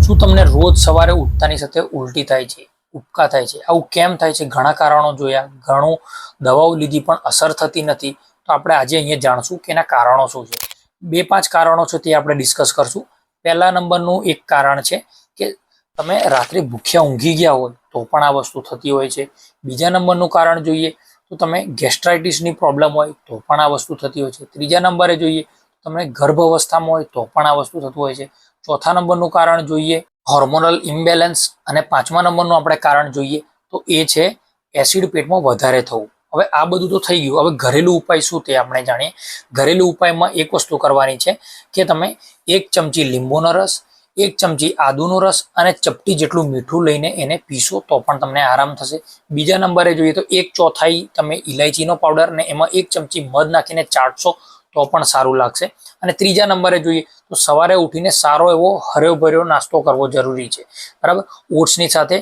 શું તમને રોજ સવારે ઉઠતાની સાથે ઉલટી થાય છે, ઉબકા થાય છે? આવું કેમ થાય છે? ઘણા કારણો જોયા, ઘણું દવાઓ લીધી પણ અસર થતી નથી. તો આપણે આજે અહીંયા જાણશું કે એના કારણો શું છે. 2-5 કારણો છે તે આપણે ડિસ્કસ કરશું. પહેલા નંબરનું એક કારણ છે કે તમે રાત્રે ભૂખ્યા ઊંઘી ગયા હોય તો પણ આ વસ્તુ થતી હોય છે. બીજા નંબરનું કારણ જોઈએ તો તમે ગેસ્ટ્રાઇટિસની પ્રોબ્લેમ હોય તો પણ આ વસ્તુ થતી હોય છે. ત્રીજા નંબરે જોઈએ તમે ગર્ભ અવસ્થામાં હોય તો પણ આ વસ્તુ થતું હોય છે. ચોથા નંબરનું કારણ જોઈએ હોર્મોનલ ઇમ્બેલેન્સ, અને પાંચમા નંબરનું આપણે કારણ જોઈએ તો એ છે એસિડ પેટમાં વધારે થવું. હવે આ બધું તો થઈ ગયું. હવે ઘરેલું ઉપાય શું તે આપણે જાણીએ. ઘરેલું ઉપાયમાં એક વસ્તુ કરવાની છે કે તમે 1 ચમચી લીંબુનો રસ, 1 ચમચી આદુનો રસ અને ચપટી જેટલું મીઠું લઈને એને પીશો તો પણ તમને આરામ થશે. બીજા નંબરે જોઈએ તો 1/4 તમે ઇલાયચીનો પાવડર અને એમાં 1 ચમચી મધ નાખીને ચાટશો તો પણ સારું લાગશે. અને ત્રીજા નંબરે જોઈએ તો સવારે ઉઠીને સારો એવો હર્યો ભર્યો નાસ્તો કરવો જરૂરી છે, બરાબર. ઓટ્સની સાથે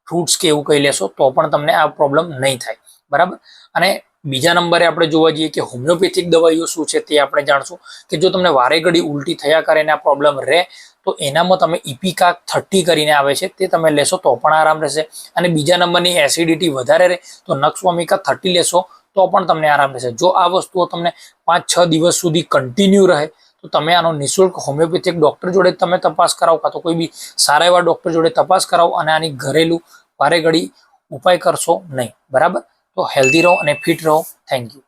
ફ્રૂટ્સ કે એવું કહી લેશો તો પણ તમને આ પ્રોબ્લેમ નહીં થાય, બરાબર. અને બીજા નંબરે આપણે જોવા જઈએ કે હોમિયોપેથિક દવાઈઓ શું છે તે આપણે જાણશું કે જો તમને વારે ઘડી ઉલટી થયા કરે ને આ પ્રોબ્લેમ રહે તો એનામાં તમે ઇપિકા 30 કરીને આવે છે તે તમે લેશો તો પણ આરામ રહેશે. અને બીજા નંબરની એસિડિટી વધારે રહે તો નક્સવામિકા 30 લેશો તો પણ તમને આરામ રહેશે. જો આ વસ્તુઓ તમને 5-6 દિવસ સુધી કન્ટિન્યુ રહે તો તમે આનો નિઃશુલ્ક હોમિયોપેથિક ડોક્ટર જોડે તમે તપાસ કરાવો, કાં તો કોઈ બી સારા એવા ડોક્ટર જોડે તપાસ કરાવો અને આની ઘરેલું વારે ઘડી ઉપાય કરશો નહીં, બરાબર. તો હેલ્ધી રહો અને ફિટ રહો. Thank you.